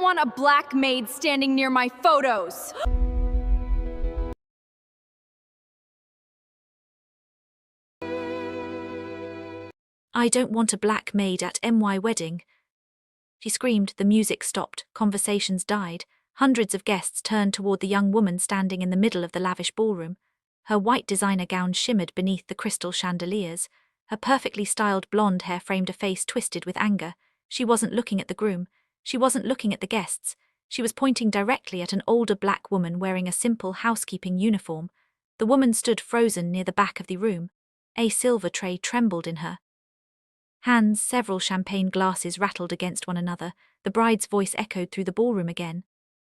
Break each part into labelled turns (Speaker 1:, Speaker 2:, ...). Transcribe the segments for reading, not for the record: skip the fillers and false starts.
Speaker 1: want a black maid standing near my photos.
Speaker 2: I don't want a black maid at my wedding. She screamed, the music stopped, conversations died. Hundreds of guests turned toward the young woman standing in the middle of the lavish ballroom. Her white designer gown shimmered beneath the crystal chandeliers. Her perfectly styled blonde hair framed a face twisted with anger. She wasn't looking at the groom. She wasn't looking at the guests. She was pointing directly at an older black woman wearing a simple housekeeping uniform. The woman stood frozen near the back of the room. A silver tray trembled in her hands. Several champagne glasses rattled against one another. The bride's voice echoed through the ballroom again.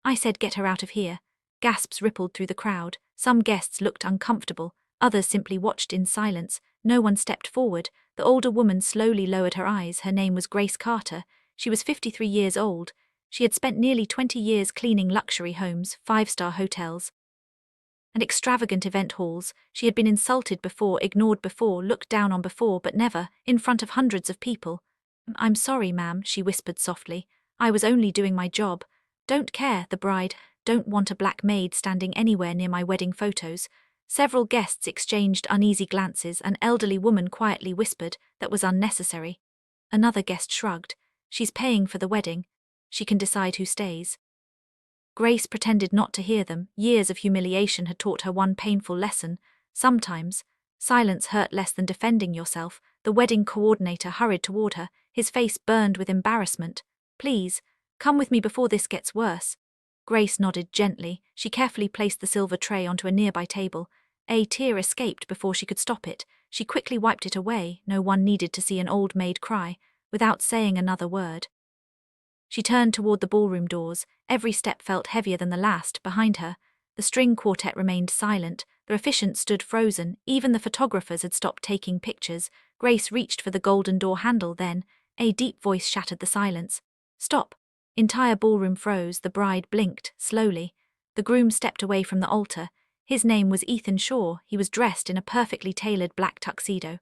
Speaker 2: I said, get her out of here. Gasps rippled through the crowd. Some guests looked uncomfortable. Others simply watched in silence. No one stepped forward. The older woman slowly lowered her eyes. Her name was Grace Carter. She was 53 years old. She had spent nearly 20 years cleaning luxury homes, five-star hotels, and extravagant event halls. She had been insulted before, ignored before, looked down on before, but never in front of hundreds of people. I'm sorry, ma'am, she whispered softly. I was only doing my job. Don't care, the bride. Don't want a black maid standing anywhere near my wedding photos. Several guests exchanged uneasy glances. An elderly woman quietly whispered, that was unnecessary. Another guest shrugged. She's paying for the wedding. She can decide who stays. Grace pretended not to hear them. Years of humiliation had taught her one painful lesson. Sometimes, silence hurt less than defending yourself. The wedding coordinator hurried toward her. His face burned with embarrassment. Please, come with me before this gets worse. Grace nodded gently. She carefully placed the silver tray onto a nearby table. A tear escaped before she could stop it. She quickly wiped it away. No one needed to see an old maid cry. Without saying another word, she turned toward the ballroom doors. Every step felt heavier than the last. Behind her, the string quartet remained silent. The officiants stood frozen. Even the photographers had stopped taking pictures. Grace reached for the golden door handle. Then, a deep voice shattered the silence. Stop. Entire ballroom froze. The bride blinked, slowly. The groom stepped away from the altar. His name was Ethan Shaw. He was dressed in a perfectly tailored black tuxedo.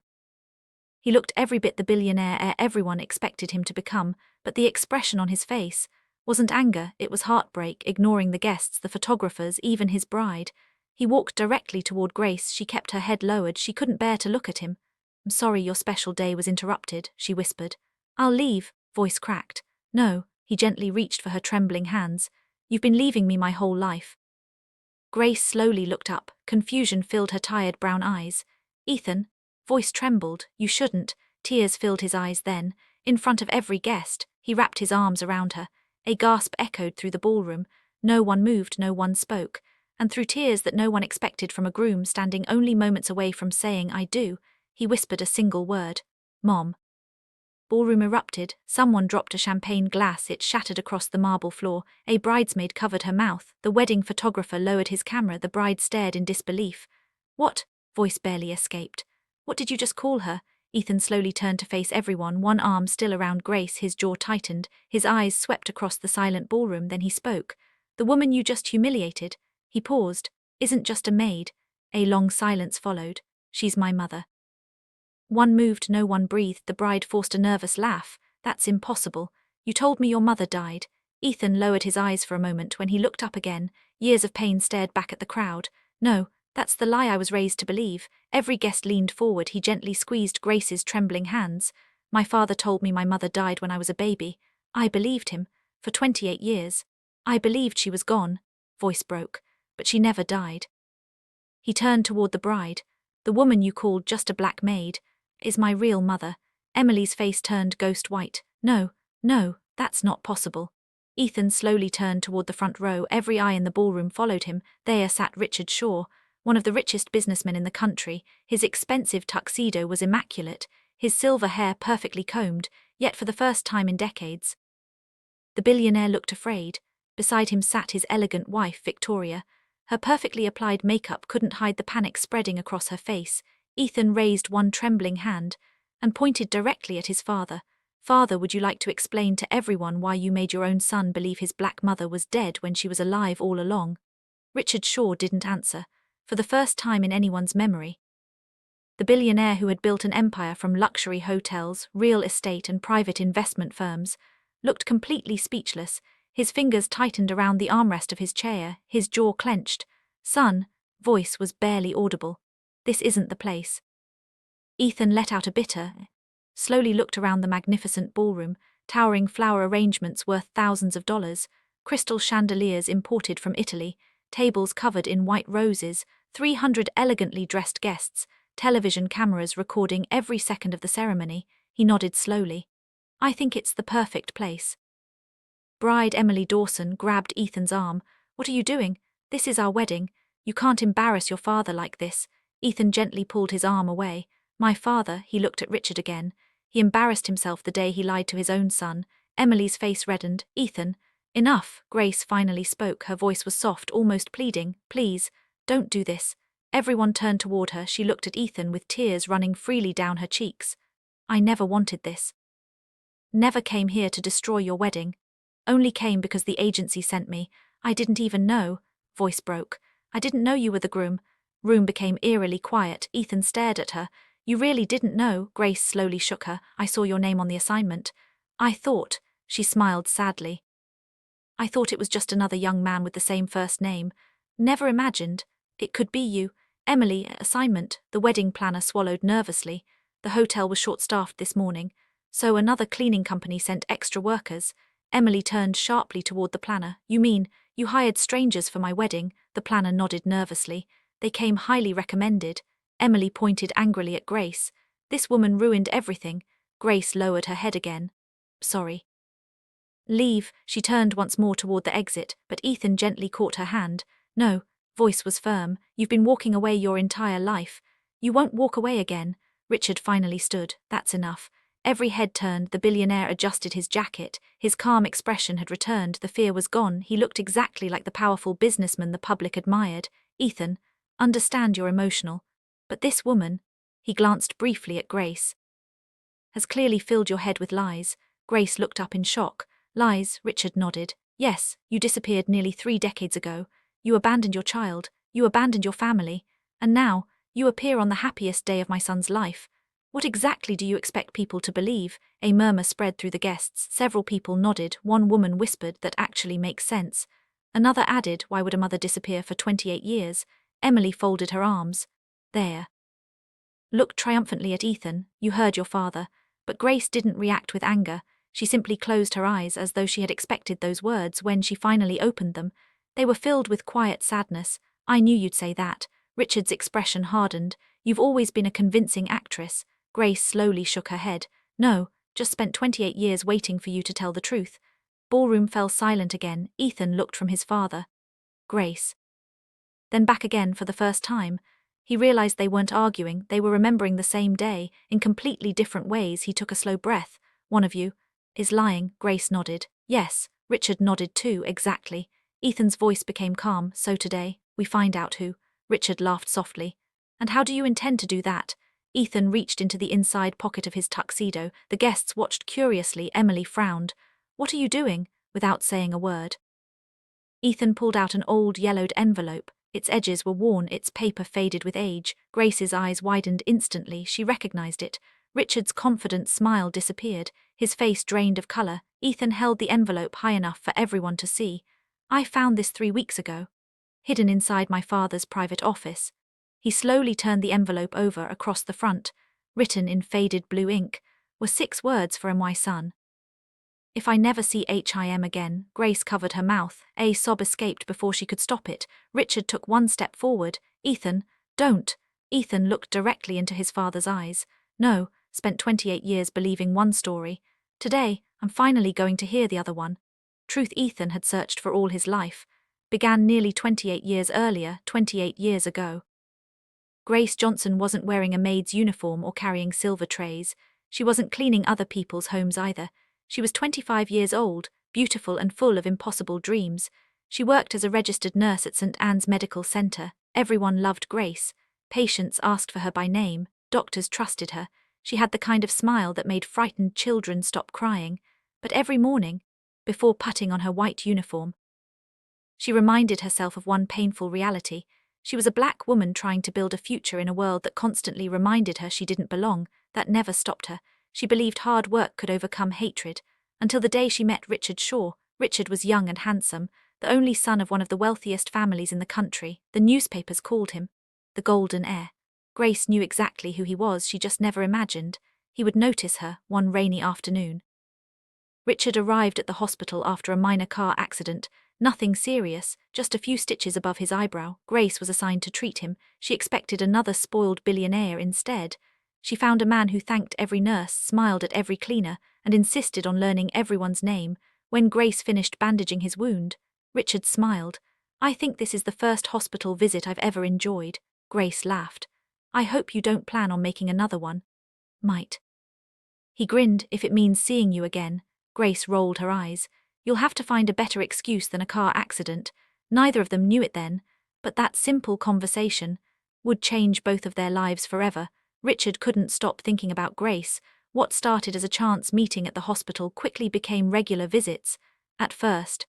Speaker 2: He looked every bit the billionaire everyone expected him to become, but the expression on his face wasn't anger, it was heartbreak. Ignoring the guests, the photographers, even his bride, he walked directly toward Grace. She kept her head lowered. She couldn't bear to look at him. I'm sorry your special day was interrupted, she whispered. I'll leave, voice cracked. No, he gently reached for her trembling hands. You've been leaving me my whole life. Grace slowly looked up. Confusion filled her tired brown eyes. Ethan, voice trembled. You shouldn't. Tears filled his eyes. Then, in front of every guest, he wrapped his arms around her. A gasp echoed through the ballroom. No one moved, no one spoke. And through tears that no one expected from a groom standing only moments away from saying I do, he whispered a single word. Mom. Ballroom erupted. Someone dropped a champagne glass. It shattered across the marble floor. A bridesmaid covered her mouth. The wedding photographer lowered his camera. The bride stared in disbelief. What? Voice barely escaped. What did you just call her? Ethan slowly turned to face everyone, one arm still around Grace. His jaw tightened. His eyes swept across the silent ballroom. Then he spoke. The woman you just humiliated. He paused. Isn't just a maid. A long silence followed. She's my mother. One moved, no one breathed. The bride forced a nervous laugh. That's impossible. You told me your mother died. Ethan lowered his eyes for a moment. When he looked up again, years of pain stared back at the crowd. No. That's the lie I was raised to believe. Every guest leaned forward. He gently squeezed Grace's trembling hands. My father told me my mother died when I was a baby. I believed him. For 28 years. I believed she was gone. Voice broke. But she never died. He turned toward the bride. The woman you called just a black maid is my real mother. Emily's face turned ghost white. No, that's not possible. Ethan slowly turned toward the front row. Every eye in the ballroom followed him. There sat Richard Shaw, one of the richest businessmen in the country. His expensive tuxedo was immaculate, his silver hair perfectly combed, yet for the first time in decades, the billionaire looked afraid. Beside him sat his elegant wife, Victoria. Her perfectly applied makeup couldn't hide the panic spreading across her face. Ethan raised one trembling hand and pointed directly at his father. Father, would you like to explain to everyone why you made your own son believe his black mother was dead when she was alive all along? Richard Shaw didn't answer. For the first time in anyone's memory, the billionaire who had built an empire from luxury hotels, real estate and private investment firms, looked completely speechless. His fingers tightened around the armrest of his chair, his jaw clenched. "Son," voice was barely audible. "This isn't the place." Ethan let out a bitter, slowly looked around the magnificent ballroom, towering flower arrangements worth thousands of dollars, crystal chandeliers imported from Italy, tables covered in white roses, 300 elegantly dressed guests, television cameras recording every second of the ceremony. He nodded slowly. "I think it's the perfect place." Bride Emily Dawson grabbed Ethan's arm. "What are you doing? This is our wedding. You can't embarrass your father like this." Ethan gently pulled his arm away. "My father," he looked at Richard again. "He embarrassed himself the day he lied to his own son." Emily's face reddened. "Ethan." "Enough," Grace finally spoke. Her voice was soft, almost pleading. "Please, don't do this." Everyone turned toward her. She looked at Ethan with tears running freely down her cheeks. "I never wanted this. Never came here to destroy your wedding. Only came because the agency sent me. I didn't even know." Voice broke. "I didn't know you were the groom." Room became eerily quiet. Ethan stared at her. "You really didn't know?" Grace slowly shook her. "I saw your name on the assignment. I thought," she smiled sadly, "I thought it was just another young man with the same first name. Never imagined it could be you." "Emily, assignment," the wedding planner swallowed nervously. "The hotel was short-staffed this morning, so another cleaning company sent extra workers." Emily turned sharply toward the planner. "You mean, you hired strangers for my wedding?" The planner nodded nervously. "They came highly recommended." Emily pointed angrily at Grace. "This woman ruined everything." Grace lowered her head again. "Sorry." "Leave." She turned once more toward the exit, but Ethan gently caught her hand. "No." Voice was firm. "You've been walking away your entire life. You won't walk away again." Richard finally stood. "That's enough." Every head turned. The billionaire adjusted his jacket. His calm expression had returned. The fear was gone. He looked exactly like the powerful businessman the public admired. "Ethan, understand you're emotional. But this woman," he glanced briefly at Grace, "has clearly filled your head with lies." Grace looked up in shock. "Lies?" Richard nodded. "Yes, you disappeared nearly 3 decades ago. You abandoned your child. You abandoned your family. And now, you appear on the happiest day of my son's life. What exactly do you expect people to believe?" A murmur spread through the guests. Several people nodded. One woman whispered, "That actually makes sense." Another added, "Why would a mother disappear for 28 years? Emily folded her arms. "There." Looked triumphantly at Ethan. "You heard your father." But Grace didn't react with anger. She simply closed her eyes as though she had expected those words. When she finally opened them, they were filled with quiet sadness. "I knew you'd say that." Richard's expression hardened. "You've always been a convincing actress." Grace slowly shook her head. "No, just spent 28 years waiting for you to tell the truth." Ballroom fell silent again. Ethan looked from his father. Grace. Then back again for the first time. He realized they weren't arguing, they were remembering the same day, in completely different ways. He took a slow breath. "One of you is lying." Grace nodded. "Yes." Richard nodded too. "Exactly." Ethan's voice became calm. "So today, we find out who." Richard laughed softly. "And how do you intend to do that?" Ethan reached into the inside pocket of his tuxedo. The guests watched curiously. Emily frowned. "What are you doing?" Without saying a word, Ethan pulled out an old yellowed envelope. Its edges were worn, its paper faded with age. Grace's eyes widened instantly. She recognized it. Richard's confident smile disappeared. His face drained of color. Ethan held the envelope high enough for everyone to see. "I found this 3 weeks ago, hidden inside my father's private office." He slowly turned the envelope over. Across the front, written in faded blue ink, were 6 words for my son. "If I never see him again." Grace covered her mouth. A sob escaped before she could stop it. Richard took one step forward. "Ethan, don't." Ethan looked directly into his father's eyes. "No, spent 28 years believing one story. Today, I'm finally going to hear the other one." Truth Ethan had searched for all his life began nearly 28 years earlier, 28 years ago. Grace Johnson wasn't wearing a maid's uniform or carrying silver trays. She wasn't cleaning other people's homes either. She was 25 years old, beautiful and full of impossible dreams. She worked as a registered nurse at St. Anne's Medical Center. Everyone loved Grace. Patients asked for her by name. Doctors trusted her. She had the kind of smile that made frightened children stop crying. But every morning, before putting on her white uniform, she reminded herself of one painful reality. She was a black woman trying to build a future in a world that constantly reminded her she didn't belong. That never stopped her. She believed hard work could overcome hatred, until the day she met Richard Shaw. Richard was young and handsome, the only son of one of the wealthiest families in the country. The newspapers called him the Golden Heir. Grace knew exactly who he was, she just never imagined he would notice her one rainy afternoon. Richard arrived at the hospital after a minor car accident, nothing serious, just a few stitches above his eyebrow. Grace was assigned to treat him. She expected another spoiled billionaire instead. She found a man who thanked every nurse, smiled at every cleaner, and insisted on learning everyone's name. When Grace finished bandaging his wound, Richard smiled. "I think this is the first hospital visit I've ever enjoyed." Grace laughed. "I hope you don't plan on making another one." "Might." He grinned. "If it means seeing you again." Grace rolled her eyes. "You'll have to find a better excuse than a car accident." Neither of them knew it then, but that simple conversation would change both of their lives forever. Richard couldn't stop thinking about Grace. What started as a chance meeting at the hospital quickly became regular visits. At first,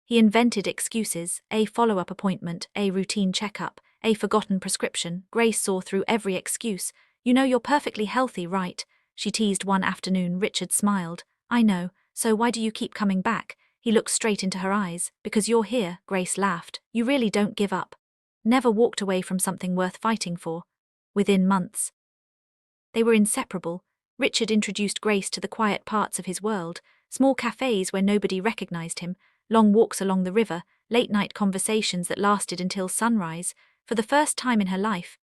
Speaker 2: he invented excuses: a follow-up appointment, a routine checkup, a forgotten prescription. Grace saw through every excuse. "You know you're perfectly healthy, right?" she teased one afternoon. Richard smiled. "I know, so why do you keep coming back?" He looked straight into her eyes. "Because you're here." Grace laughed. "You really don't give up." Never walked away from something worth fighting for. Within months, they were inseparable. Richard introduced Grace to the quiet parts of his world, small cafes where nobody recognized him, long walks along the river, late-night conversations that lasted until sunrise. For the first time in her life,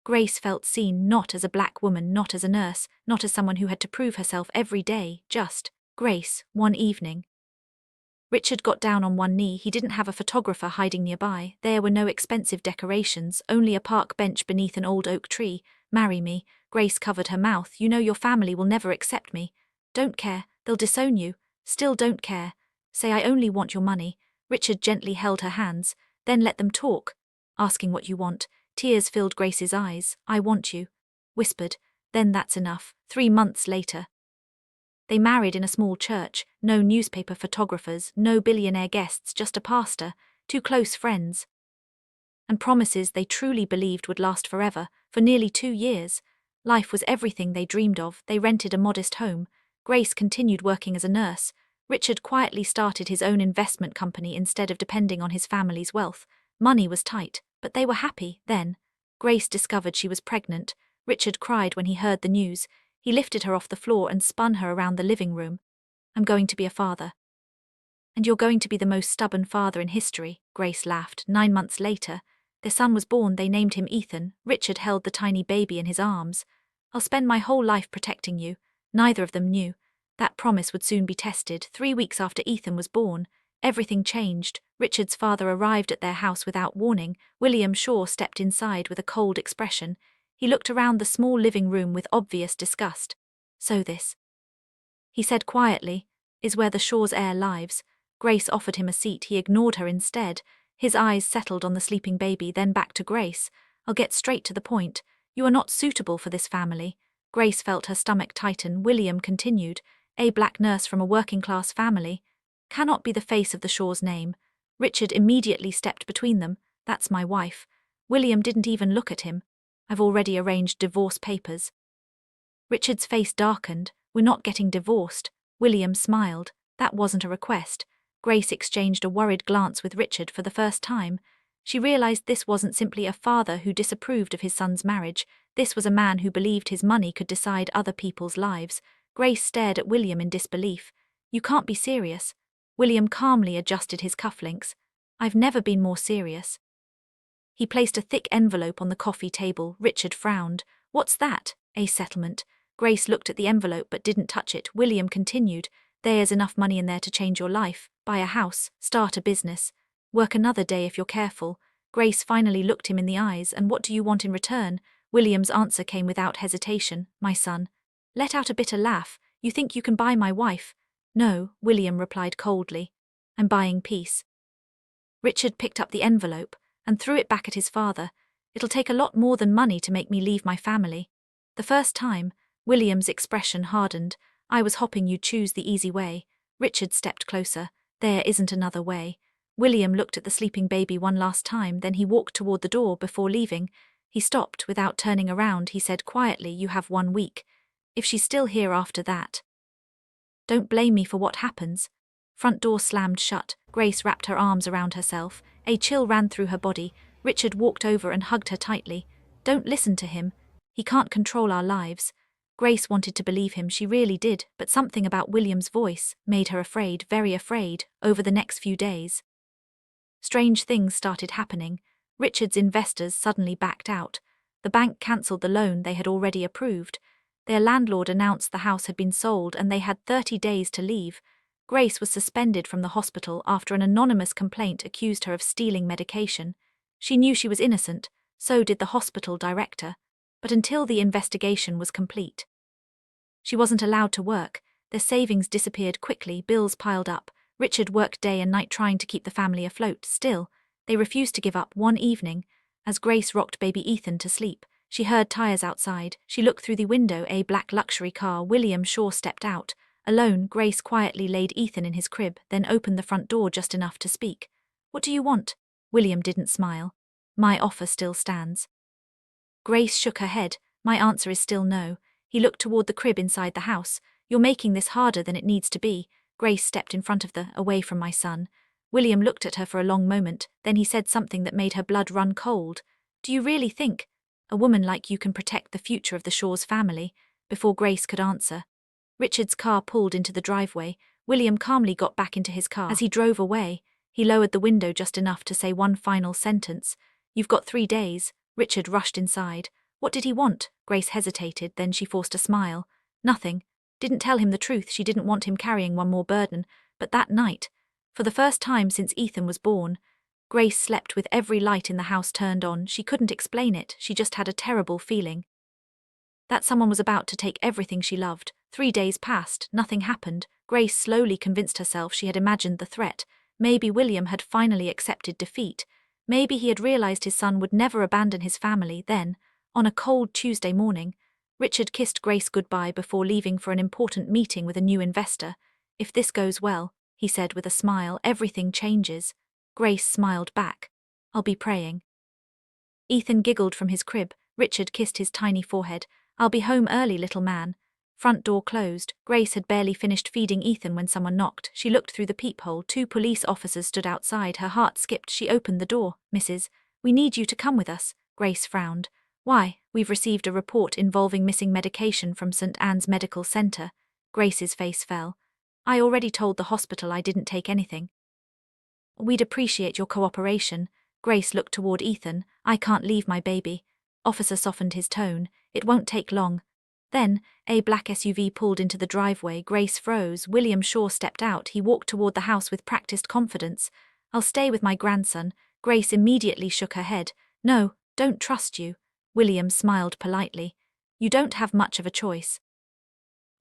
Speaker 2: Grace felt seen, not as a black woman, not as a nurse, not as someone who had to prove herself every day, just Grace. One evening, Richard got down on one knee. He didn't have a photographer hiding nearby. There were no expensive decorations, only a park bench beneath an old oak tree. "Marry me." Grace covered her mouth. "You know your family will never accept me." "Don't care, they'll disown you." "Still don't care." "Say I only want your money." Richard gently held her hands, then let them talk, asking what you want. Tears filled Grace's eyes. "I want you," whispered. "Then that's enough." 3 months later, they married in a small church. No newspaper photographers, no billionaire guests, just a pastor, 2 close friends, and promises they truly believed would last forever. For nearly 2 years, life was everything they dreamed of. They rented a modest home. Grace continued working as a nurse. Richard quietly started his own investment company instead of depending on his family's wealth. Money was tight, but they were happy. Then, Grace discovered she was pregnant. Richard cried when he heard the news. He lifted her off the floor and spun her around the living room. "I'm going to be a father." "And you're going to be the most stubborn father in history," Grace laughed. 9 months later, their son was born. They named him Ethan. Richard held the tiny baby in his arms. "I'll spend my whole life protecting you." Neither of them knew that promise would soon be tested. 3 weeks after Ethan was born, everything changed. Richard's father arrived at their house without warning. William Shaw stepped inside with a cold expression. He looked around the small living room with obvious disgust. "So this," he said quietly, "is where the Shaw's heir lives." Grace offered him a seat. He ignored her instead. His eyes settled on the sleeping baby, then back to Grace. "I'll get straight to the point. You are not suitable for this family." Grace felt her stomach tighten. William continued. "A black nurse from a working-class family cannot be the face of the Shaw's name." Richard immediately stepped between them. "That's my wife." William didn't even look at him. "I've already arranged divorce papers." Richard's face darkened. "We're not getting divorced." William smiled. "That wasn't a request." Grace exchanged a worried glance with Richard for the first time. She realized this wasn't simply a father who disapproved of his son's marriage. This was a man who believed his money could decide other people's lives. Grace stared at William in disbelief. "You can't be serious." William calmly adjusted his cufflinks. "I've never been more serious." He placed a thick envelope on the coffee table. Richard frowned. "What's that?" "A settlement." Grace looked at the envelope but didn't touch it. William continued. "There's enough money in there to change your life, buy a house, start a business, work another day if you're careful." Grace finally looked him in the eyes. "And what do you want in return?" William's answer came without hesitation. "My son." Let out a bitter laugh. "You think you can buy my wife?" "No," William replied coldly. "I'm buying peace." Richard picked up the envelope and threw it back at his father. "It'll take a lot more than money to make me leave my family." The first time, William's expression hardened. "I was hoping you'd choose the easy way." Richard stepped closer. "There isn't another way." William looked at the sleeping baby one last time, then he walked toward the door. Before leaving, he stopped. Without turning around, he said quietly, "You have 1 week. If she's still here after that, don't blame me for what happens." Front door slammed shut. Grace wrapped her arms around herself. A chill ran through her body. Richard walked over and hugged her tightly. Don't listen to him. He can't control our lives. Grace wanted to believe him, she really did, but something about William's voice made her afraid, very afraid, over the next few days. Strange things started happening. Richard's investors suddenly backed out. The bank cancelled the loan they had already approved. Their landlord announced the house had been sold and they had 30 days to leave. Grace was suspended from the hospital after an anonymous complaint accused her of stealing medication. She knew she was innocent, so did the hospital director, but until the investigation was complete. She wasn't allowed to work. Their savings disappeared quickly, bills piled up. Richard worked day and night trying to keep the family afloat. Still, they refused to give up. One evening, as Grace rocked baby Ethan to sleep, she heard tires outside. She looked through the window. A black luxury car. William Shaw stepped out. Alone, Grace quietly laid Ethan in his crib, then opened the front door just enough to speak. What do you want? William didn't smile. My offer still stands. Grace shook her head. My answer is still no. He looked toward the crib inside the house. You're making this harder than it needs to be. Grace stepped in front of away from my son. William looked at her for a long moment, then he said something that made her blood run cold. Do you really think a woman like you can protect the future of the Shaw's family? Before Grace could answer, Richard's car pulled into the driveway. William calmly got back into his car. As he drove away, he lowered the window just enough to say one final sentence. You've got 3 days. Richard rushed inside. What did he want? Grace hesitated, then she forced a smile. Nothing. Didn't tell him the truth. She didn't want him carrying one more burden. But that night, for the first time since Ethan was born, Grace slept with every light in the house turned on. She couldn't explain it, she just had a terrible feeling that someone was about to take everything she loved. 3 days passed, nothing happened. Grace slowly convinced herself she had imagined the threat. Maybe William had finally accepted defeat. Maybe he had realized his son would never abandon his family. Then, on a cold Tuesday morning, Richard kissed Grace goodbye before leaving for an important meeting with a new investor. If this goes well, he said with a smile, everything changes. Grace smiled back. I'll be praying. Ethan giggled from his crib. Richard kissed his tiny forehead. I'll be home early, little man. Front door closed. Grace had barely finished feeding Ethan when someone knocked. She looked through the peephole. 2 police officers stood outside. Her heart skipped. She opened the door. Mrs., we need you to come with us. Grace frowned. Why? We've received a report involving missing medication from St. Anne's Medical Center. Grace's face fell. I already told the hospital I didn't take anything. We'd appreciate your cooperation. Grace looked toward Ethan. I can't leave my baby. Officer softened his tone. It won't take long. Then, a black SUV pulled into the driveway. Grace froze. William Shaw stepped out. He walked toward the house with practiced confidence. I'll stay with my grandson. Grace immediately shook her head. No, don't trust you. William smiled politely. You don't have much of a choice.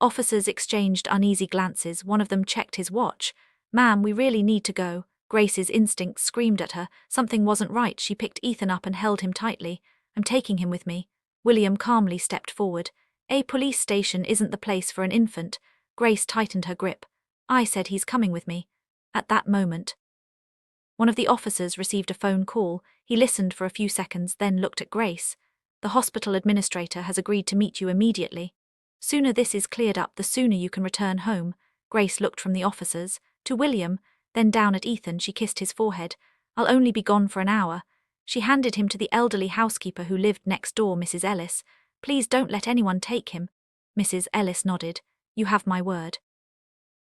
Speaker 2: Officers exchanged uneasy glances. One of them checked his watch. Ma'am, we really need to go. Grace's instincts screamed at her. Something wasn't right. She picked Ethan up and held him tightly. I'm taking him with me. William calmly stepped forward. A police station isn't the place for an infant. Grace tightened her grip. I said he's coming with me. At that moment, one of the officers received a phone call. He listened for a few seconds, then looked at Grace. The hospital administrator has agreed to meet you immediately. Sooner this is cleared up, the sooner you can return home. Grace looked from the officers to William, then down at Ethan. She kissed his forehead. I'll only be gone for an hour. She handed him to the elderly housekeeper who lived next door, Mrs. Ellis. Please don't let anyone take him. Mrs. Ellis nodded. You have my word.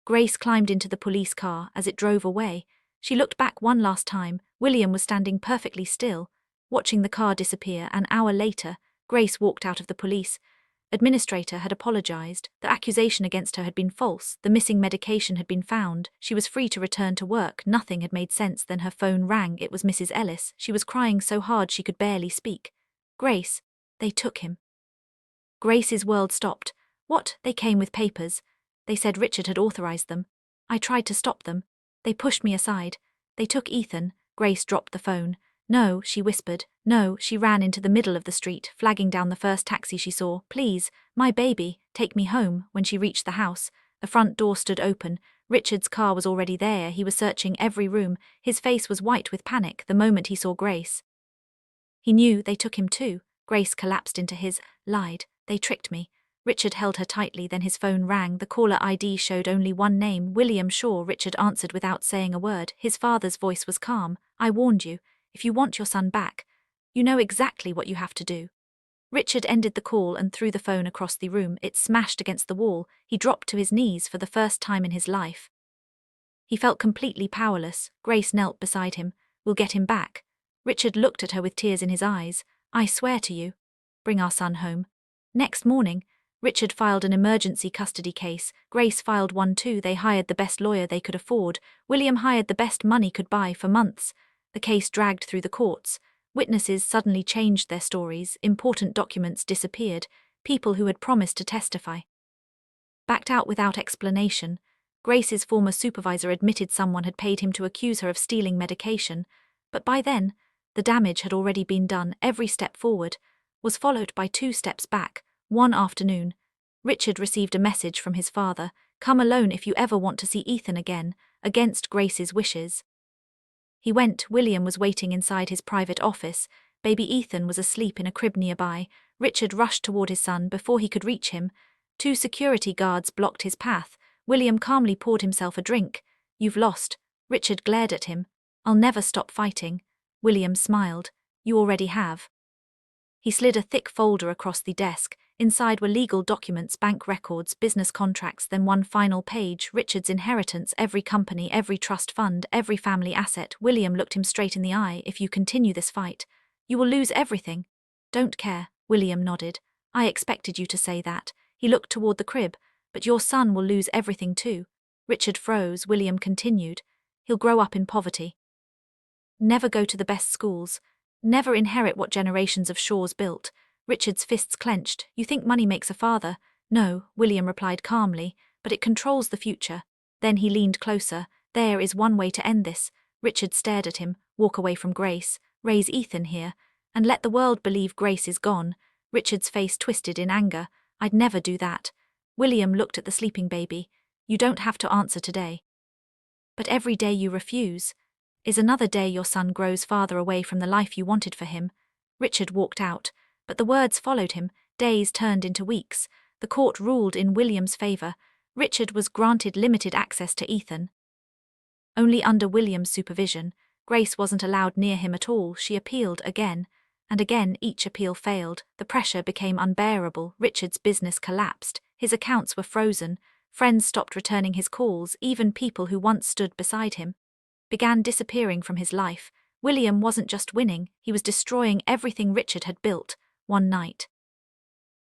Speaker 2: Grace climbed into the police car. As it drove away, she looked back one last time. William was standing perfectly still, watching the car disappear. An hour later, Grace walked out of the police. Administrator had apologized. The accusation against her had been false. The missing medication had been found. She was free to return to work. Nothing had made sense. Then her phone rang. It was Mrs. Ellis. She was crying so hard she could barely speak. Grace, they took him. Grace's world stopped. What? They came with papers. They said Richard had authorized them. I tried to stop them. They pushed me aside. They took Ethan. Grace dropped the phone. No, she whispered. No, she ran into the middle of the street, flagging down the first taxi she saw. Please, my baby, take me home. When she reached the house, the front door stood open. Richard's car was already there. He was searching every room. His face was white with panic the moment he saw Grace. He knew they took him too. Grace collapsed into his, lied. They tricked me. Richard held her tightly, then his phone rang. The caller ID showed only one name, William Shaw. Richard answered without saying a word. His father's voice was calm. I warned you. If you want your son back, you know exactly what you have to do. Richard ended the call and threw the phone across the room. It smashed against the wall. He dropped to his knees for the first time in his life. He felt completely powerless. Grace knelt beside him. We'll get him back. Richard looked at her with tears in his eyes. I swear to you. Bring our son home. Next morning, Richard filed an emergency custody case. Grace filed one too. They hired the best lawyer they could afford. William hired the best money could buy. For months, the case dragged through the courts. Witnesses suddenly changed their stories. Important documents disappeared. People who had promised to testify backed out without explanation. Grace's former supervisor admitted someone had paid him to accuse her of stealing medication, but by then, the damage had already been done. Every step forward was followed by 2 steps back. One afternoon, Richard received a message from his father. Come alone if you ever want to see Ethan again, against Grace's wishes. He went. William was waiting inside his private office. Baby Ethan was asleep in a crib nearby. Richard rushed toward his son. Before he could reach him, 2 security guards blocked his path. William calmly poured himself a drink. You've lost. Richard glared at him. I'll never stop fighting. William smiled. You already have. He slid a thick folder across the desk. Inside were legal documents, bank records, business contracts, then one final page, Richard's inheritance, every company, every trust fund, every family asset. William looked him straight in the eye. If you continue this fight, you will lose everything. Don't care. William nodded. I expected you to say that. He looked toward the crib. But your son will lose everything too. Richard froze. William continued. He'll grow up in poverty. Never go to the best schools. Never inherit what generations of Shaws built. Richard's fists clenched. You think money makes a father? No, William replied calmly, but it controls the future. Then he leaned closer. There is one way to end this. Richard stared at him. Walk away from Grace. Raise Ethan here. And let the world believe Grace is gone. Richard's face twisted in anger. I'd never do that. William looked at the sleeping baby. You don't have to answer today. But every day you refuse is another day your son grows farther away from the life you wanted for him. Richard walked out, but the words followed him. Days turned into weeks. The court ruled in William's favor. Richard was granted limited access to Ethan. Only under William's supervision. Grace wasn't allowed near him at all. She appealed again, and again. Each appeal failed. The pressure became unbearable. Richard's business collapsed. His accounts were frozen. Friends stopped returning his calls. Even people who once stood beside him began disappearing from his life. William wasn't just winning, he was destroying everything Richard had built. One night,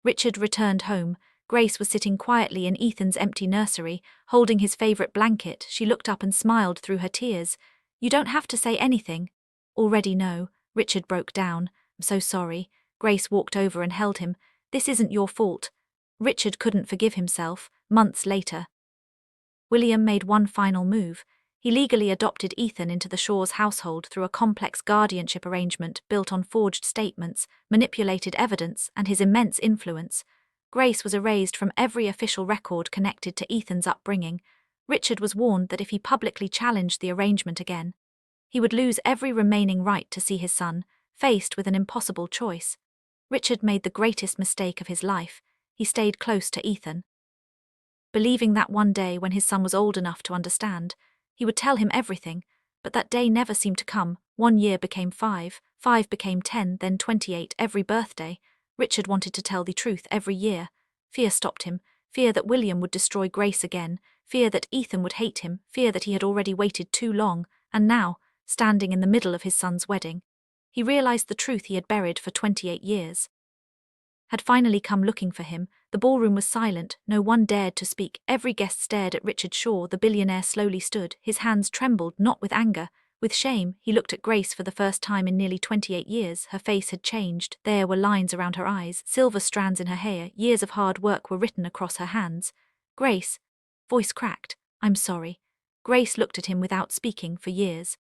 Speaker 2: Richard returned home. Grace was sitting quietly in Ethan's empty nursery, holding his favorite blanket. She looked up and smiled through her tears. You don't have to say anything. Already know. Richard broke down. I'm so sorry. Grace walked over and held him. This isn't your fault. Richard couldn't forgive himself. Months later, William made one final move. He legally adopted Ethan into the Shaws' household through a complex guardianship arrangement built on forged statements, manipulated evidence, and his immense influence. Grace was erased from every official record connected to Ethan's upbringing. Richard was warned that if he publicly challenged the arrangement again, he would lose every remaining right to see his son. Faced with an impossible choice, Richard made the greatest mistake of his life. He stayed close to Ethan, believing that one day when his son was old enough to understand, he would tell him everything, but that day never seemed to come. 1 year became 5, 5 became 10, then 28. Every birthday, Richard wanted to tell the truth every year. Fear stopped him, fear that William would destroy Grace again, fear that Ethan would hate him, fear that he had already waited too long, and now, standing in the middle of his son's wedding, he realized the truth he had buried for 28 years had finally come looking for him. The ballroom was silent. No one dared to speak. Every guest stared at Richard Shaw. The billionaire slowly stood. His hands trembled, not with anger, with shame. He looked at Grace for the first time in nearly 28 years. Her face had changed. There were lines around her eyes, silver strands in her hair. Years of hard work were written across her hands. Grace. Voice cracked. I'm sorry. Grace looked at him without speaking for years.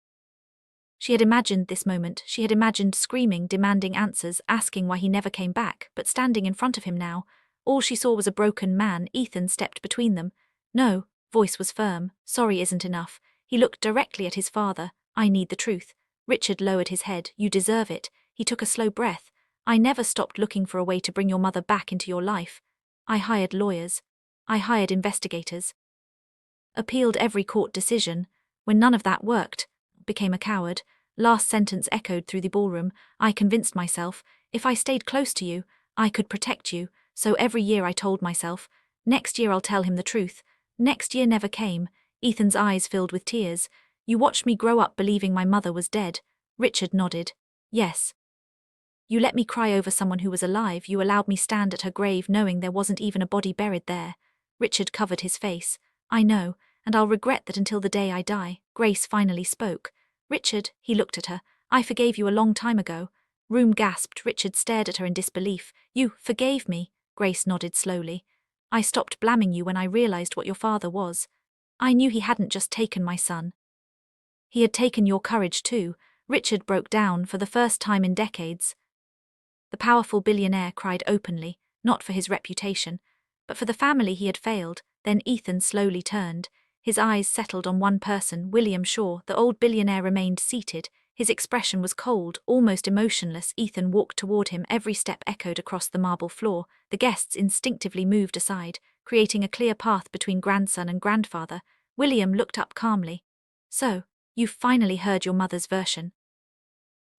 Speaker 2: She had imagined this moment. She had imagined screaming, demanding answers, asking why he never came back, but standing in front of him now, all she saw was a broken man. Ethan stepped between them. No, voice was firm. Sorry isn't enough. He looked directly at his father. I need the truth. Richard lowered his head. You deserve it. He took a slow breath. I never stopped looking for a way to bring your mother back into your life. I hired lawyers. I hired investigators. Appealed every court decision. When none of that worked, became a coward. Last sentence echoed through the ballroom. I convinced myself, if I stayed close to you, I could protect you. So every year I told myself, next year I'll tell him the truth. Next year never came. Ethan's eyes filled with tears. You watched me grow up believing my mother was dead. Richard nodded. Yes. You let me cry over someone who was alive. You allowed me stand at her grave knowing there wasn't even a body buried there. Richard covered his face. I know, and I'll regret that until the day I die. Grace finally spoke. Richard, he looked at her. I forgave you a long time ago. Groom gasped. Richard stared at her in disbelief. You forgave me? Grace nodded slowly. I stopped blaming you when I realized what your father was. I knew he hadn't just taken my son. He had taken your courage too. Richard broke down for the first time in decades. The powerful billionaire cried openly, not for his reputation, but for the family he had failed. Then Ethan slowly turned. His eyes settled on one person, William Shaw. The old billionaire remained seated. His expression was cold, almost emotionless. Ethan walked toward him. Every step echoed across the marble floor. The guests instinctively moved aside, creating a clear path between grandson and grandfather. William looked up calmly. So, you've finally heard your mother's version.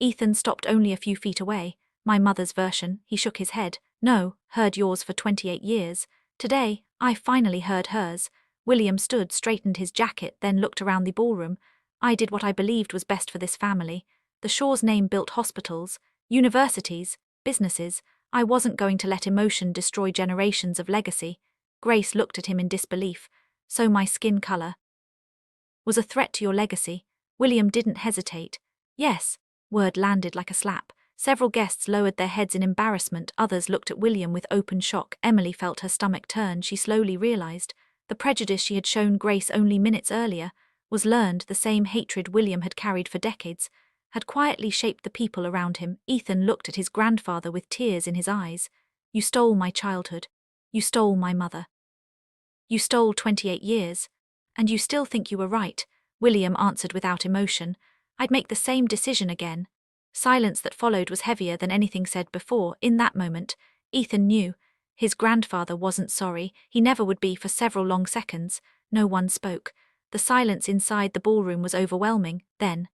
Speaker 2: Ethan stopped only a few feet away. My mother's version, he shook his head. No, heard yours for 28 years. Today, I finally heard hers. William stood, straightened his jacket, then looked around the ballroom. I did what I believed was best for this family. The Shaw's name built hospitals, universities, businesses. I wasn't going to let emotion destroy generations of legacy. Grace looked at him in disbelief. So my skin color was a threat to your legacy? William didn't hesitate. Yes. Word landed like a slap. Several guests lowered their heads in embarrassment. Others looked at William with open shock. Emily felt her stomach turn. She slowly realized the prejudice she had shown Grace only minutes earlier was learned. The same hatred William had carried for decades had quietly shaped the people around him. Ethan looked at his grandfather with tears in his eyes. You stole my childhood. You stole my mother. You stole 28 years. And you still think you were right, William answered without emotion. I'd make the same decision again. Silence that followed was heavier than anything said before. In that moment, Ethan knew his grandfather wasn't sorry. He never would be. For several long seconds, no one spoke. The silence inside the ballroom was overwhelming. Then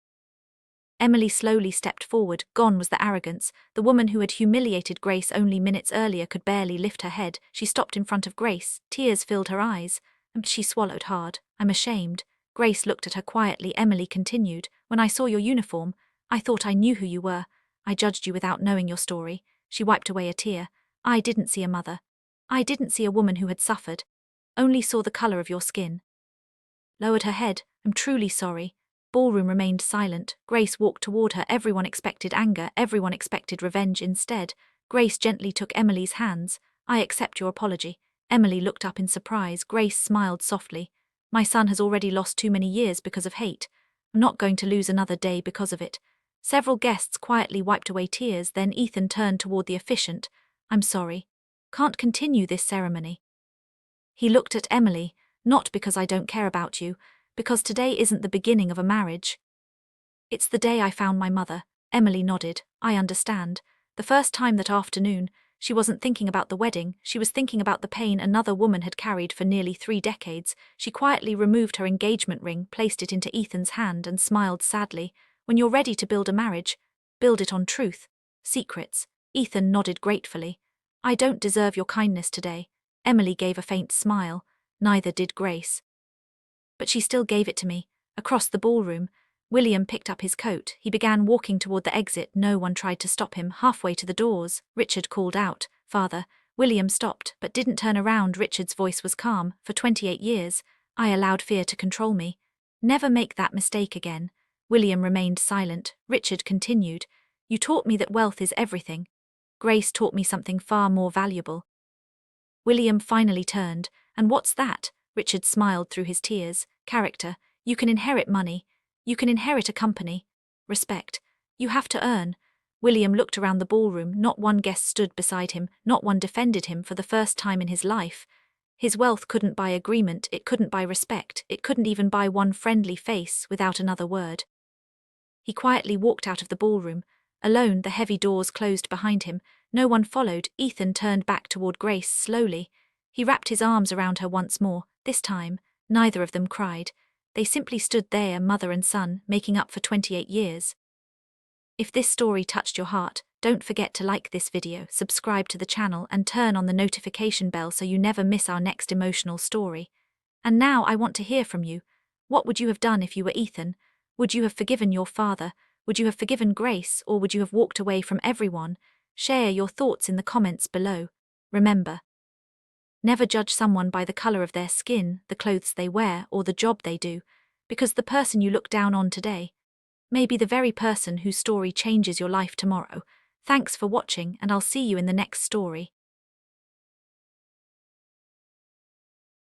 Speaker 2: Emily slowly stepped forward. Gone was the arrogance. The woman who had humiliated Grace only minutes earlier could barely lift her head. She stopped in front of Grace. Tears filled her eyes. She swallowed hard. I'm ashamed. Grace looked at her quietly. Emily continued. When I saw your uniform, I thought I knew who you were. I judged you without knowing your story. She wiped away a tear. I didn't see a mother. I didn't see a woman who had suffered. Only saw the color of your skin. Lowered her head. I'm truly sorry. Ballroom remained silent. Grace walked toward her. Everyone expected anger. Everyone expected revenge. Instead, Grace gently took Emily's hands. I accept your apology. Emily looked up in surprise. Grace smiled softly. My son has already lost too many years because of hate. I'm not going to lose another day because of it. Several guests quietly wiped away tears. Then Ethan turned toward the officiant. I'm sorry. Can't continue this ceremony. He looked at Emily. Not because I don't care about you, because today isn't the beginning of a marriage. It's the day I found my mother. Emily nodded. I understand. The first time that afternoon, she wasn't thinking about the wedding. She was thinking about the pain another woman had carried for nearly 3 decades. She quietly removed her engagement ring, placed it into Ethan's hand, and smiled sadly. When you're ready to build a marriage, build it on truth. Secrets. Ethan nodded gratefully. I don't deserve your kindness today. Emily gave a faint smile. Neither did Grace. But she still gave it to me. Across the ballroom, William picked up his coat. He began walking toward the exit. No one tried to stop him. Halfway to the doors, Richard called out, Father. William stopped, but didn't turn around. Richard's voice was calm. For 28 years, I allowed fear to control me. Never make that mistake again. William remained silent. Richard continued, You taught me that wealth is everything. Grace taught me something far more valuable. William finally turned. And what's that? Richard smiled through his tears. Character. You can inherit money. You can inherit a company. Respect. You have to earn. William looked around the ballroom. Not one guest stood beside him. Not one defended him. For the first time in his life, his wealth couldn't buy agreement. It couldn't buy respect. It couldn't even buy one friendly face without another word. He quietly walked out of the ballroom. Alone, the heavy doors closed behind him. No one followed. Ethan turned back toward Grace slowly. He wrapped his arms around her once more. This time, neither of them cried. They simply stood there, mother and son, making up for 28 years. If this story touched your heart, don't forget to like this video, subscribe to the channel, and turn on the notification bell so you never miss our next emotional story. And now I want to hear from you. What would you have done if you were Ethan? Would you have forgiven your father? Would you have forgiven Grace, or would you have walked away from everyone? Share your thoughts in the comments below. Remember, never judge someone by the color of their skin, the clothes they wear, or the job they do, because the person you look down on today may be the very person whose story changes your life tomorrow. Thanks for watching, and I'll see you in the next story.